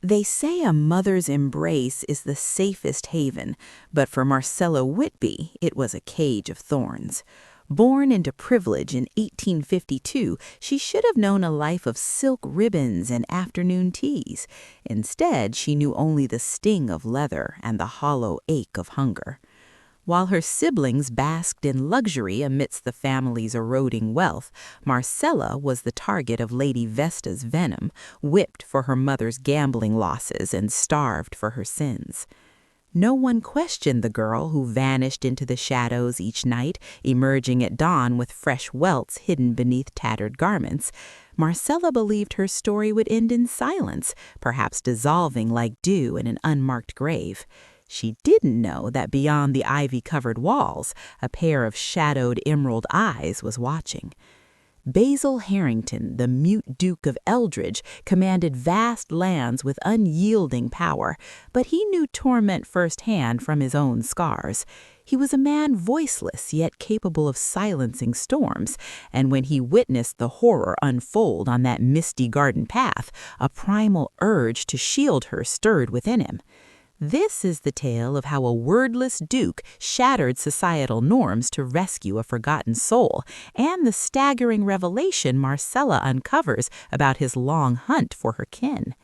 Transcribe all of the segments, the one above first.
They say a mother's embrace is the safest haven, but for Marcella Whitby, it was a cage of thorns. Born into privilege in 1852, she should have known a life of silk ribbons and afternoon teas. Instead, she knew only the sting of leather and the hollow ache of hunger. While her siblings basked in luxury amidst the family's eroding wealth, Marcella was the target of Lady Vesta's venom, whipped for her mother's gambling losses and starved for her sins. No one questioned the girl who vanished into the shadows each night, emerging at dawn with fresh welts hidden beneath tattered garments. Marcella believed her story would end in silence, perhaps dissolving like dew in an unmarked grave. She didn't know that beyond the ivy-covered walls, a pair of shadowed emerald eyes was watching. Basil Harrington, the mute Duke of Eldridge, commanded vast lands with unyielding power, but he knew torment firsthand from his own scars. He was a man voiceless yet capable of silencing storms, and when he witnessed the horror unfold on that misty garden path, a primal urge to shield her stirred within him. This is the tale of how a wordless duke shattered societal norms to rescue a forgotten soul, and the staggering revelation Marcella uncovers about his long hunt for her kin.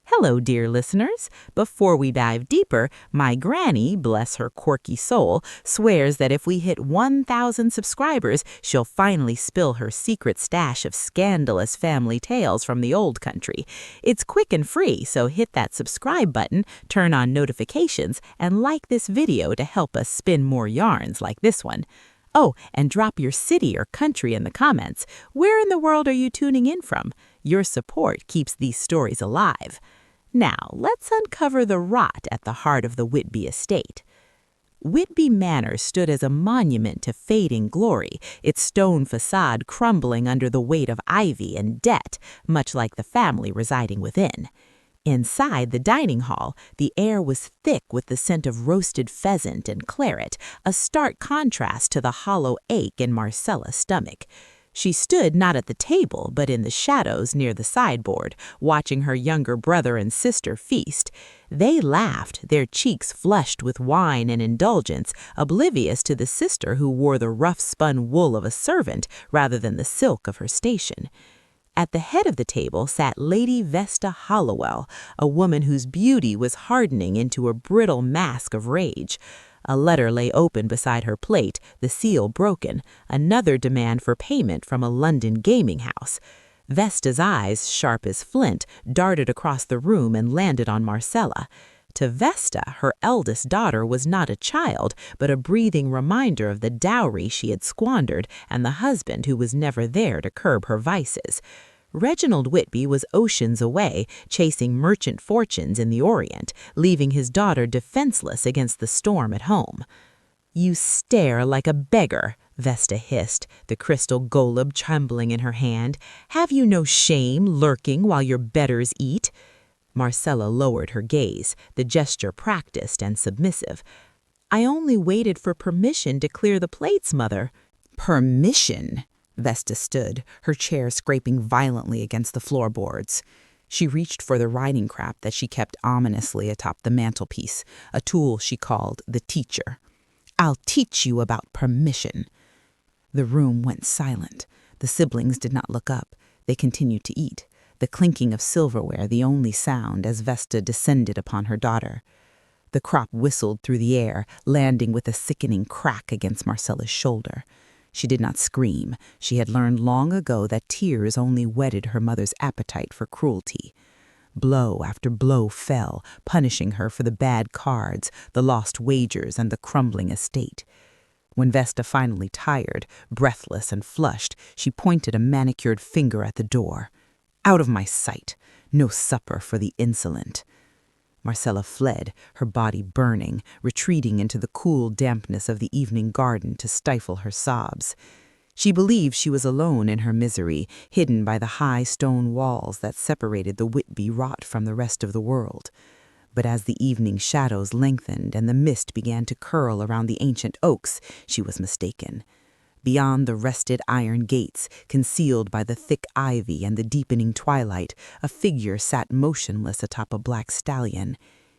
Hello, dear listeners. Before we dive deeper, my granny, bless her quirky soul, swears that if we hit 1,000 subscribers, she'll finally spill her secret stash of scandalous family tales from the old country. It's quick and free, so hit that subscribe button, turn on notifications, and like this video to help us spin more yarns like this one. Oh, and drop your city or country in the comments. Where in the world are you tuning in from? Your support keeps these stories alive. Now, let's uncover the rot at the heart of the Whitby estate. Whitby Manor stood as a monument to fading glory, its stone facade crumbling under the weight of ivy and debt, much like the family residing within. Inside the dining hall, the air was thick with the scent of roasted pheasant and claret, a stark contrast to the hollow ache in Marcella's stomach. She stood not at the table, but in the shadows near the sideboard, watching her younger brother and sister feast. They laughed, their cheeks flushed with wine and indulgence, oblivious to the sister who wore the rough-spun wool of a servant rather than the silk of her station. At the head of the table sat Lady Vesta Hallowell, a woman whose beauty was hardening into a brittle mask of rage. A letter lay open beside her plate, the seal broken, another demand for payment from a London gaming house. Vesta's eyes, sharp as flint, darted across the room and landed on Marcella. To Vesta, her eldest daughter was not a child, but a breathing reminder of the dowry she had squandered and the husband who was never there to curb her vices. Reginald Whitby was oceans away, chasing merchant fortunes in the Orient, leaving his daughter defenseless against the storm at home. "You stare like a beggar," Vesta hissed, the crystal golub trembling in her hand. "Have you no shame lurking while your betters eat?" Marcella lowered her gaze, the gesture practiced and submissive. "I only waited for permission to clear the plates, Mother." "Permission?" Vesta stood, her chair scraping violently against the floorboards. She reached for the writing crap that she kept ominously atop the mantelpiece, a tool she called the teacher. "I'll teach you about permission." The room went silent. The siblings did not look up. They continued to eat, the clinking of silverware the only sound as Vesta descended upon her daughter. The crop whistled through the air, landing with a sickening crack against Marcella's shoulder. She did not scream. She had learned long ago that tears only whetted her mother's appetite for cruelty. Blow after blow fell, punishing her for the bad cards, the lost wagers, and the crumbling estate. When Vesta finally tired, breathless and flushed, she pointed a manicured finger at the door. "Out of my sight! No supper for the insolent." Marcella fled, her body burning, retreating into the cool dampness of the evening garden to stifle her sobs. She believed she was alone in her misery, hidden by the high stone walls that separated the Whitby rot from the rest of the world. But as the evening shadows lengthened and the mist began to curl around the ancient oaks, she was mistaken. Beyond the rusted iron gates, concealed by the thick ivy and the deepening twilight, a figure sat motionless atop a black stallion.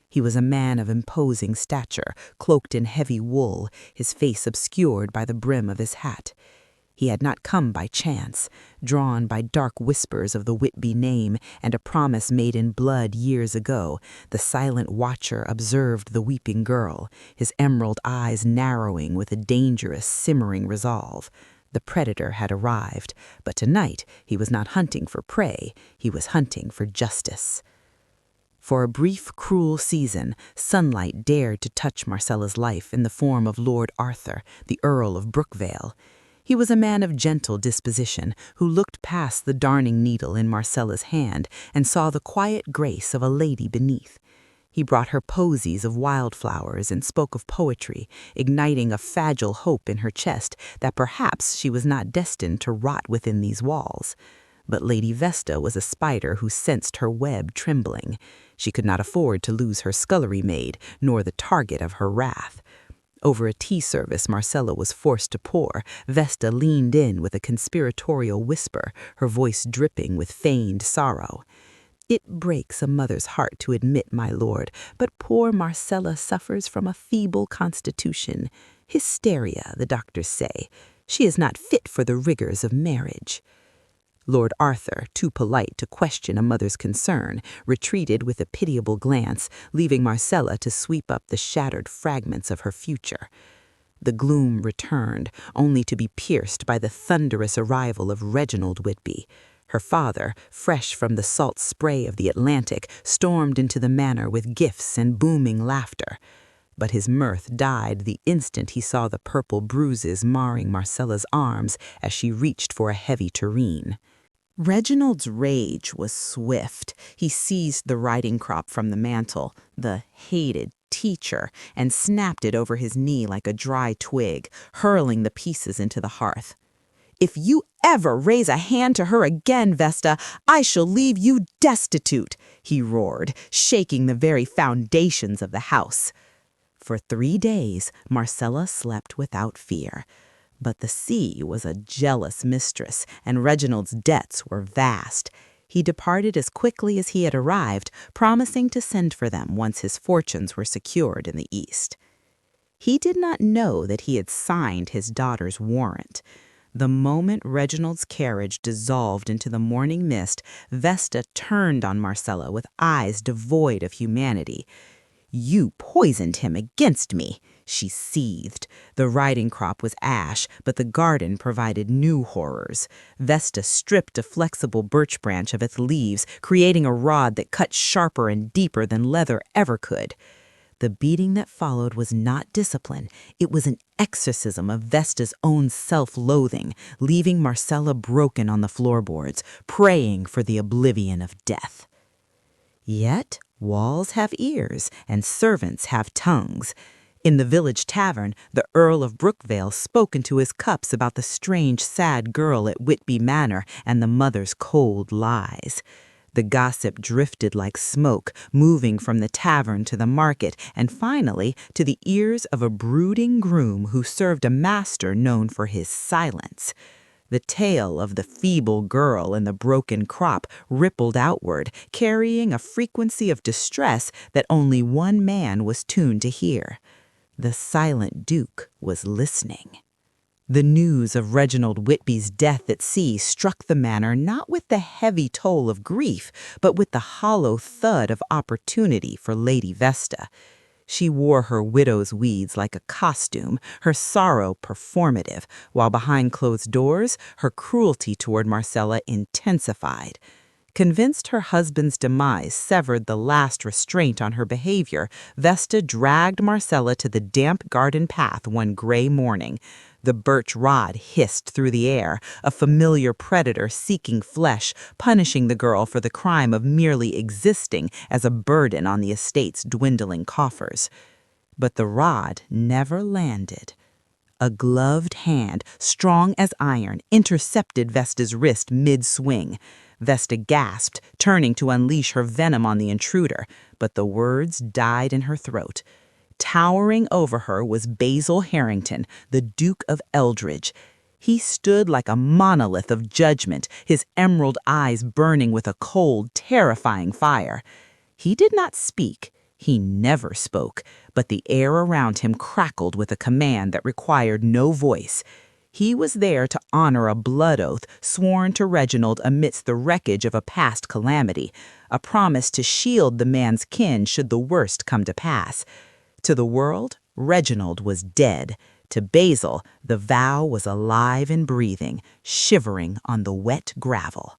He was a man of imposing stature, cloaked in heavy wool, his face obscured by the brim of his hat. He had not come by chance, drawn by dark whispers of the Whitby name and a promise made in blood years ago. The silent watcher observed the weeping girl, his emerald eyes narrowing with a dangerous, simmering resolve. The predator had arrived, but tonight he was not hunting for prey, he was hunting for justice. For a brief, cruel season, sunlight dared to touch Marcella's life in the form of Lord Arthur, the Earl of Brookvale. He was a man of gentle disposition who looked past the darning needle in Marcella's hand and saw the quiet grace of a lady beneath. He brought her posies of wildflowers and spoke of poetry, igniting a fragile hope in her chest that perhaps she was not destined to rot within these walls. But Lady Vesta was a spider who sensed her web trembling. She could not afford to lose her scullery maid, nor the target of her wrath. Over a tea service Marcella was forced to pour, Vesta leaned in with a conspiratorial whisper, her voice dripping with feigned sorrow. "It breaks a mother's heart to admit, my lord, but poor Marcella suffers from a feeble constitution. Hysteria, the doctors say. She is not fit for the rigors of marriage." Lord Arthur, too polite to question a mother's concern, retreated with a pitiable glance, leaving Marcella to sweep up the shattered fragments of her future. The gloom returned, only to be pierced by the thunderous arrival of Reginald Whitby. Her father, fresh from the salt spray of the Atlantic, stormed into the manor with gifts and booming laughter. But his mirth died the instant he saw the purple bruises marring Marcella's arms as she reached for a heavy tureen. Reginald's rage was swift. He seized the riding crop from the mantel, the hated teacher, and snapped it over his knee like a dry twig, hurling the pieces into the hearth. "If you ever raise a hand to her again, Vesta, I shall leave you destitute," he roared, shaking the very foundations of the house. For 3 days, Marcella slept without fear. But the sea was a jealous mistress, and Reginald's debts were vast. He departed as quickly as he had arrived, promising to send for them once his fortunes were secured in the East. He did not know that he had signed his daughter's warrant. The moment Reginald's carriage dissolved into the morning mist, Vesta turned on Marcella with eyes devoid of humanity. "You poisoned him against me," she seethed. The riding crop was ash, but the garden provided new horrors. Vesta stripped a flexible birch branch of its leaves, creating a rod that cut sharper and deeper than leather ever could. The beating that followed was not discipline. It was an exorcism of Vesta's own self-loathing, leaving Marcella broken on the floorboards, praying for the oblivion of death. Yet walls have ears, and servants have tongues. In the village tavern, the Earl of Brookvale spoke into his cups about the strange, sad girl at Whitby Manor and the mother's cold lies. The gossip drifted like smoke, moving from the tavern to the market, and finally to the ears of a brooding groom who served a master known for his silence. The tale of the feeble girl and the broken crop rippled outward, carrying a frequency of distress that only one man was tuned to hear. The silent Duke was listening. The news of Reginald Whitby's death at sea struck the manor not with the heavy toll of grief, but with the hollow thud of opportunity for Lady Vesta. She wore her widow's weeds like a costume, her sorrow performative, while behind closed doors, her cruelty toward Marcella intensified. Convinced her husband's demise severed the last restraint on her behavior, Vesta dragged Marcella to the damp garden path one gray morning. The birch rod hissed through the air, a familiar predator seeking flesh, punishing the girl for the crime of merely existing as a burden on the estate's dwindling coffers. But the rod never landed. A gloved hand, strong as iron, intercepted Vesta's wrist mid-swing. Vesta gasped, turning to unleash her venom on the intruder, but the words died in her throat. Towering over her was Basil Harrington, the Duke of Eldridge. He stood like a monolith of judgment, his emerald eyes burning with a cold, terrifying fire. He did not speak. He never spoke, but the air around him crackled with a command that required no voice. He was there to honor a blood oath sworn to Reginald amidst the wreckage of a past calamity, a promise to shield the man's kin should the worst come to pass. To the world, Reginald was dead. To Basil, the vow was alive and breathing, shivering on the wet gravel.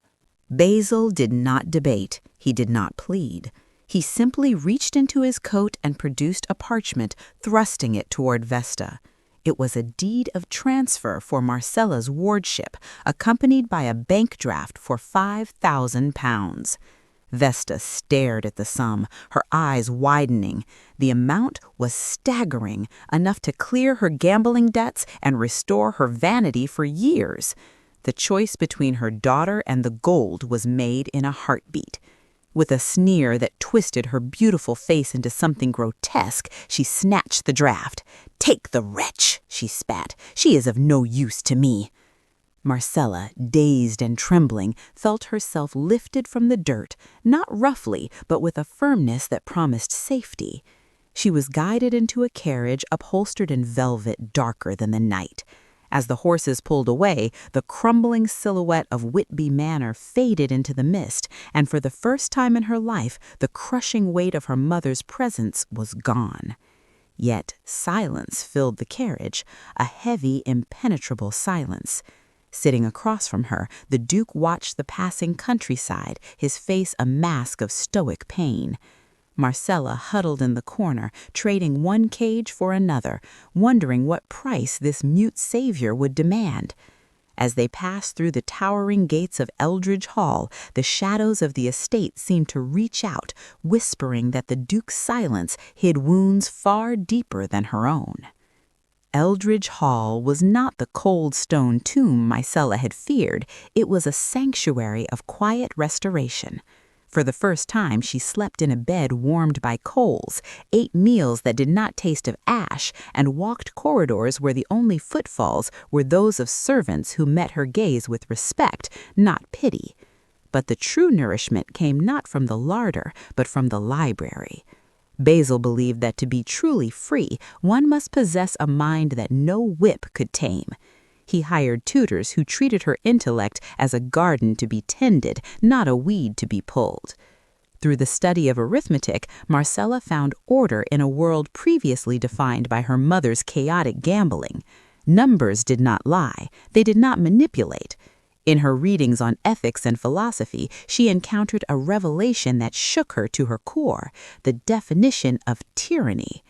Basil did not debate. He did not plead. He simply reached into his coat and produced a parchment, thrusting it toward Vesta. It was a deed of transfer for Marcella's wardship, accompanied by a bank draft for £5,000. Vesta stared at the sum, her eyes widening. The amount was staggering, enough to clear her gambling debts and restore her vanity for years. The choice between her daughter and the gold was made in a heartbeat. With a sneer that twisted her beautiful face into something grotesque, she snatched the draft. "Take the wretch," she spat. "She is of no use to me." Marcella, dazed and trembling, felt herself lifted from the dirt, not roughly, but with a firmness that promised safety. She was guided into a carriage upholstered in velvet darker than the night. As the horses pulled away, the crumbling silhouette of Whitby Manor faded into the mist, and for the first time in her life, the crushing weight of her mother's presence was gone. Yet silence filled the carriage, a heavy, impenetrable silence. Sitting across from her, the Duke watched the passing countryside, his face a mask of stoic pain. Marcella huddled in the corner, trading one cage for another, wondering what price this mute savior would demand. As they passed through the towering gates of Eldridge Hall, the shadows of the estate seemed to reach out, whispering that the Duke's silence hid wounds far deeper than her own. Eldridge Hall was not the cold stone tomb Marcella had feared. It was a sanctuary of quiet restoration. For the first time, she slept in a bed warmed by coals, ate meals that did not taste of ash, and walked corridors where the only footfalls were those of servants who met her gaze with respect, not pity. But the true nourishment came not from the larder, but from the library. Basil believed that to be truly free, one must possess a mind that no whip could tame. He hired tutors who treated her intellect as a garden to be tended, not a weed to be pulled. Through the study of arithmetic, Marcella found order in a world previously defined by her mother's chaotic gambling. Numbers did not lie. They did not manipulate. In her readings on ethics and philosophy, she encountered a revelation that shook her to her core, the definition of tyranny.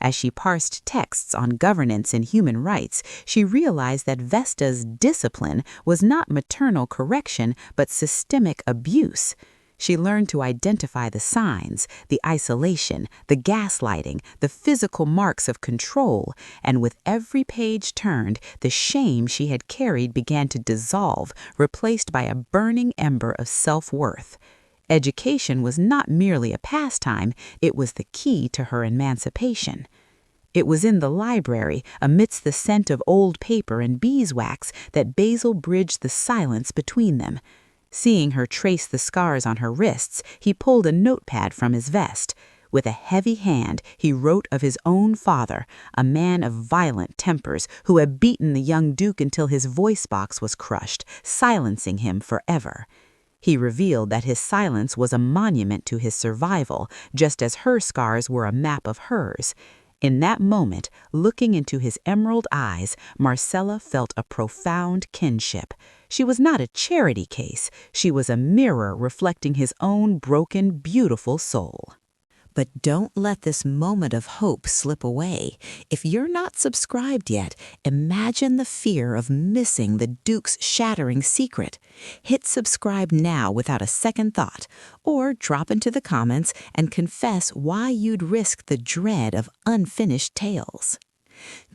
As she parsed texts on governance and human rights, she realized that Vesta's discipline was not maternal correction, but systemic abuse. She learned to identify the signs, the isolation, the gaslighting, the physical marks of control, and with every page turned, the shame she had carried began to dissolve, replaced by a burning ember of self-worth. Education was not merely a pastime, it was the key to her emancipation. It was in the library, amidst the scent of old paper and beeswax, that Basil bridged the silence between them. Seeing her trace the scars on her wrists, he pulled a notepad from his vest. With a heavy hand, he wrote of his own father, a man of violent tempers who had beaten the young Duke until his voice box was crushed, silencing him forever. He revealed that his silence was a monument to his survival, just as her scars were a map of hers. In that moment, looking into his emerald eyes, Marcella felt a profound kinship. She was not a charity case. She was a mirror reflecting his own broken, beautiful soul. But don't let this moment of hope slip away. If you're not subscribed yet, imagine the fear of missing the Duke's shattering secret. Hit subscribe now without a second thought, or drop into the comments and confess why you'd risk the dread of unfinished tales.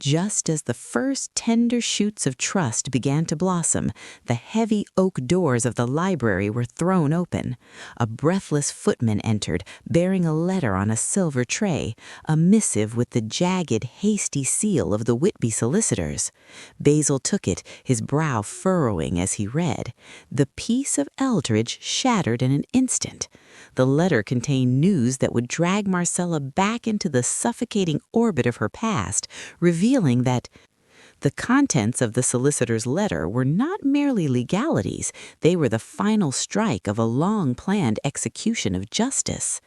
Just as the first tender shoots of trust began to blossom, the heavy oak doors of the library were thrown open. A breathless footman entered, bearing a letter on a silver tray, a missive with the jagged, hasty seal of the Whitby solicitors. Basil took it, his brow furrowing as he read. The peace of Eldridge shattered in an instant. The letter contained news that would drag Marcella back into the suffocating orbit of her past, revealing that the contents of the solicitor's letter were not merely legalities, they were the final strike of a long-planned execution of justice.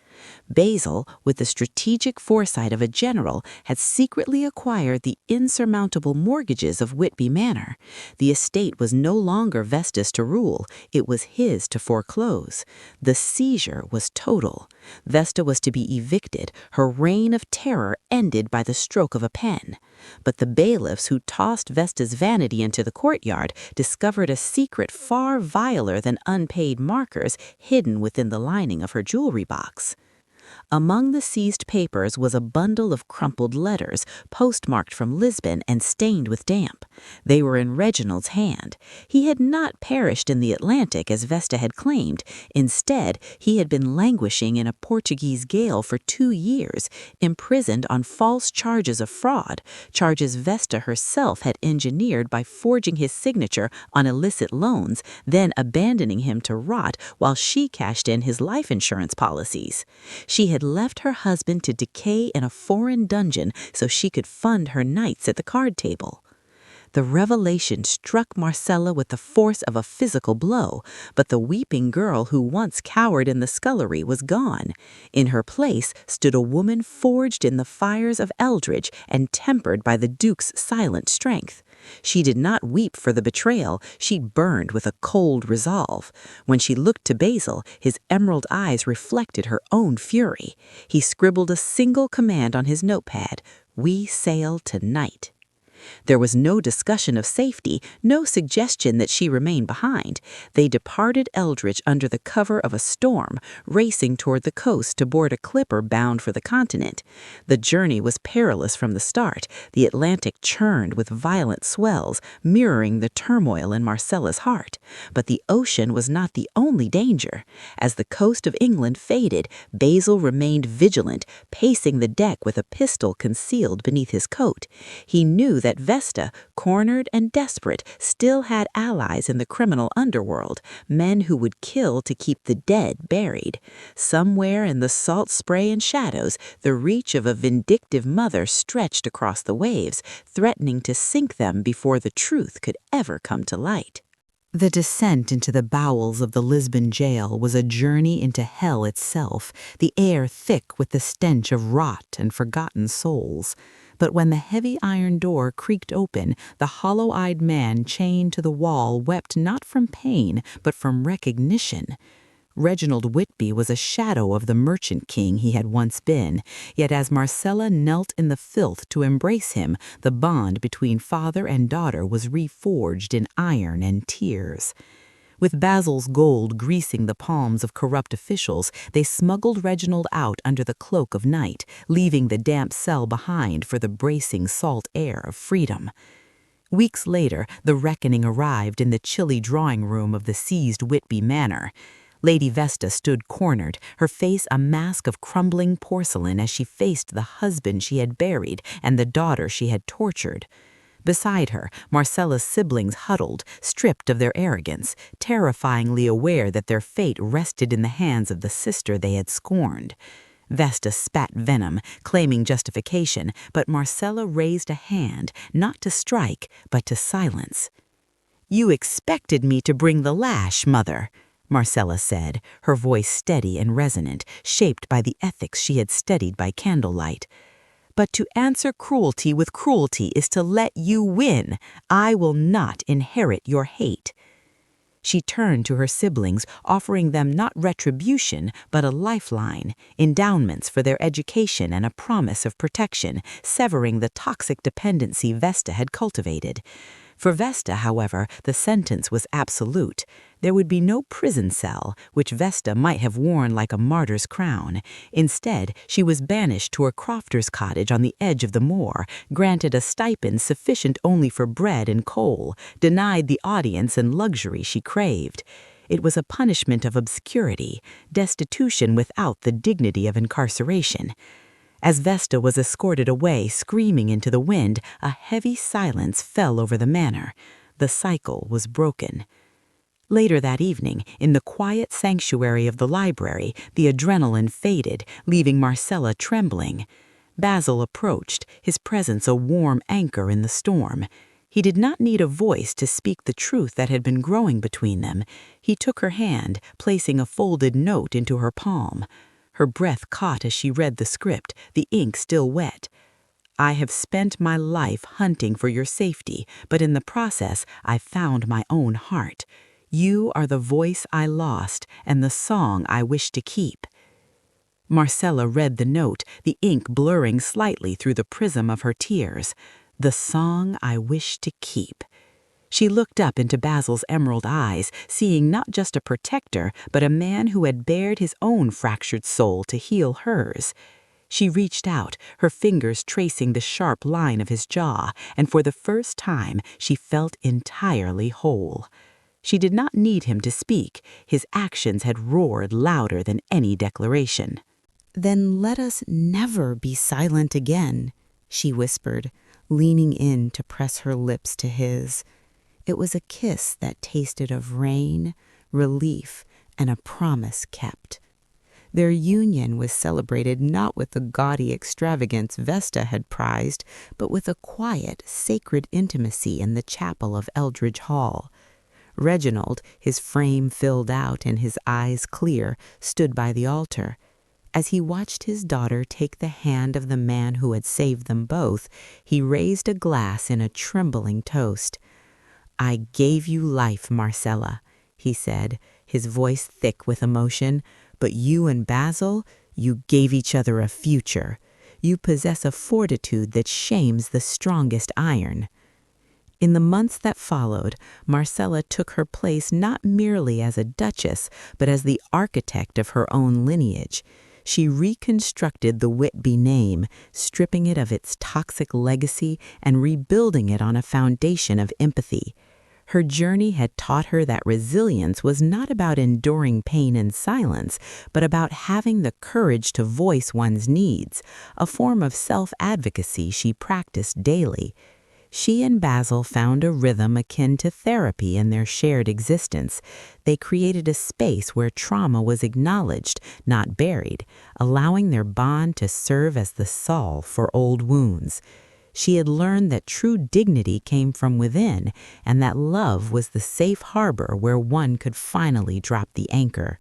Basil, with the strategic foresight of a general, had secretly acquired the insurmountable mortgages of Whitby Manor. The estate was no longer Vesta's to rule, it was his to foreclose. The seizure was total. Vesta was to be evicted, her reign of terror ended by the stroke of a pen. But the bailiffs who tossed Vesta's vanity into the courtyard discovered a secret far viler than unpaid markers hidden within the lining of her jewelry box. Among the seized papers was a bundle of crumpled letters, postmarked from Lisbon and stained with damp. They were in Reginald's hand. He had not perished in the Atlantic as Vesta had claimed. Instead, he had been languishing in a Portuguese gale for 2 years, imprisoned on false charges of fraud, charges Vesta herself had engineered by forging his signature on illicit loans, then abandoning him to rot while she cashed in his life insurance policies. She had left her husband to decay in a foreign dungeon so she could fund her nights at the card table. The revelation struck Marcella with the force of a physical blow, but the weeping girl who once cowered in the scullery was gone. In her place stood a woman forged in the fires of Eldridge and tempered by the Duke's silent strength. She did not weep for the betrayal, she burned with a cold resolve. When she looked to Basil, his emerald eyes reflected her own fury. He scribbled a single command on his notepad: "We sail tonight." There was no discussion of safety, no suggestion that she remain behind. They departed Eldridge under the cover of a storm, racing toward the coast to board a clipper bound for the continent. The journey was perilous from the start. The Atlantic churned with violent swells, mirroring the turmoil in Marcella's heart. But the ocean was not the only danger. As the coast of England faded, Basil remained vigilant, pacing the deck with a pistol concealed beneath his coat. He knew that Vesta, cornered and desperate, still had allies in the criminal underworld, men who would kill to keep the dead buried. Somewhere in the salt spray and shadows, the reach of a vindictive mother stretched across the waves, threatening to sink them before the truth could ever come to light. The descent into the bowels of the Lisbon jail was a journey into hell itself, the air thick with the stench of rot and forgotten souls. But when the heavy iron door creaked open, the hollow-eyed man chained to the wall wept not from pain, but from recognition. Reginald Whitby was a shadow of the merchant king he had once been, yet as Marcella knelt in the filth to embrace him, the bond between father and daughter was reforged in iron and tears. With Basil's gold greasing the palms of corrupt officials, they smuggled Reginald out under the cloak of night, leaving the damp cell behind for the bracing salt air of freedom. Weeks later, the reckoning arrived in the chilly drawing-room of the seized Whitby Manor. Lady Vesta stood cornered, her face a mask of crumbling porcelain as she faced the husband she had buried and the daughter she had tortured. Beside her, Marcella's siblings huddled, stripped of their arrogance, terrifyingly aware that their fate rested in the hands of the sister they had scorned. Vesta spat venom, claiming justification, but Marcella raised a hand, not to strike, but to silence. "You expected me to bring the lash, mother," Marcella said, her voice steady and resonant, shaped by the ethics she had studied by candlelight. "But to answer cruelty with cruelty is to let you win. I will not inherit your hate." She turned to her siblings, offering them not retribution, but a lifeline, endowments for their education and a promise of protection, severing the toxic dependency Vesta had cultivated. For Vesta, however, the sentence was absolute. There would be no prison cell, which Vesta might have worn like a martyr's crown. Instead, she was banished to a crofter's cottage on the edge of the moor, granted a stipend sufficient only for bread and coal, denied the audience and luxury she craved. It was a punishment of obscurity, destitution without the dignity of incarceration. As Vesta was escorted away, screaming into the wind, a heavy silence fell over the manor. The cycle was broken. Later that evening, in the quiet sanctuary of the library, the adrenaline faded, leaving Marcella trembling. Basil approached, his presence a warm anchor in the storm. He did not need a voice to speak the truth that had been growing between them. He took her hand, placing a folded note into her palm. Her breath caught as she read the script, the ink still wet. "I have spent my life hunting for your safety, but in the process I found my own heart. You are the voice I lost and the song I wish to keep." Marcella read the note, the ink blurring slightly through the prism of her tears. The song I wish to keep. She looked up into Basil's emerald eyes, seeing not just a protector, but a man who had bared his own fractured soul to heal hers. She reached out, her fingers tracing the sharp line of his jaw, and for the first time she felt entirely whole. She did not need him to speak. His actions had roared louder than any declaration. "Then let us never be silent again," she whispered, leaning in to press her lips to his. It was a kiss that tasted of rain, relief, and a promise kept. Their union was celebrated not with the gaudy extravagance Vesta had prized, but with a quiet, sacred intimacy in the chapel of Eldridge Hall. Reginald, his frame filled out and his eyes clear, stood by the altar. As he watched his daughter take the hand of the man who had saved them both, he raised a glass in a trembling toast. "I gave you life, Marcella," he said, his voice thick with emotion, "but you and Basil, you gave each other a future. You possess a fortitude that shames the strongest iron." In the months that followed, Marcella took her place not merely as a duchess, but as the architect of her own lineage. She reconstructed the Whitby name, stripping it of its toxic legacy and rebuilding it on a foundation of empathy. Her journey had taught her that resilience was not about enduring pain in silence, but about having the courage to voice one's needs, a form of self-advocacy she practiced daily. She and Basil found a rhythm akin to therapy in their shared existence. They created a space where trauma was acknowledged, not buried, allowing their bond to serve as the salve for old wounds. She had learned that true dignity came from within, and that love was the safe harbor where one could finally drop the anchor.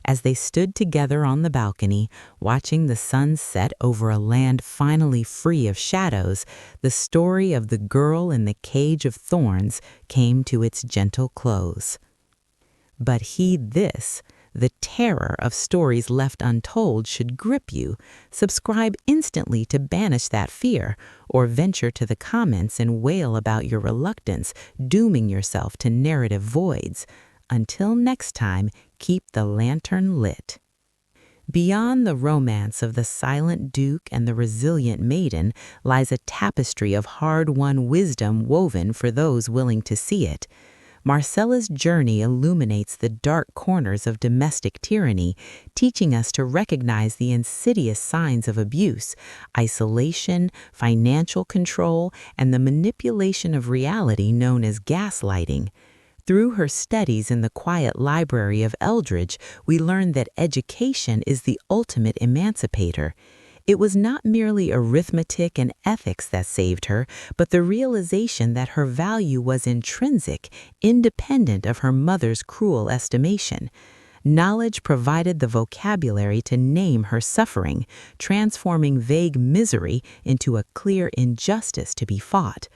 As they stood together on the balcony, watching the sun set over a land finally free of shadows, the story of the girl in the cage of thorns came to its gentle close. But heed this. The terror of stories left untold should grip you. Subscribe instantly to banish that fear, or venture to the comments and wail about your reluctance, dooming yourself to narrative voids. Until next time, keep the lantern lit. Beyond the romance of the silent duke and the resilient maiden lies a tapestry of hard-won wisdom woven for those willing to see it. Marcella's journey illuminates the dark corners of domestic tyranny, teaching us to recognize the insidious signs of abuse, isolation, financial control, and the manipulation of reality known as gaslighting. Through her studies in the quiet library of Eldridge, we learn that education is the ultimate emancipator. It was not merely arithmetic and ethics that saved her, but the realization that her value was intrinsic, independent of her mother's cruel estimation. Knowledge provided the vocabulary to name her suffering, transforming vague misery into a clear injustice to be fought.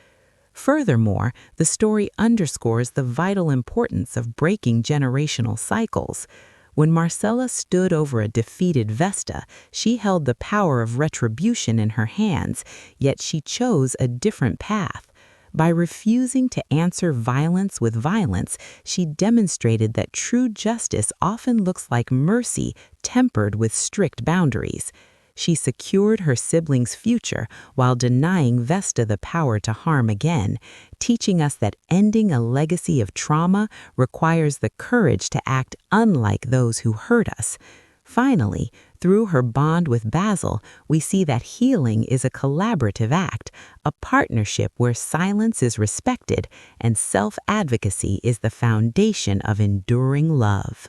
Furthermore, the story underscores the vital importance of breaking generational cycles. When Marcella stood over a defeated Vesta, she held the power of retribution in her hands, yet she chose a different path. By refusing to answer violence with violence, she demonstrated that true justice often looks like mercy tempered with strict boundaries. She secured her siblings' future while denying Vesta the power to harm again, teaching us that ending a legacy of trauma requires the courage to act unlike those who hurt us. Finally, through her bond with Basil, we see that healing is a collaborative act, a partnership where silence is respected and self-advocacy is the foundation of enduring love.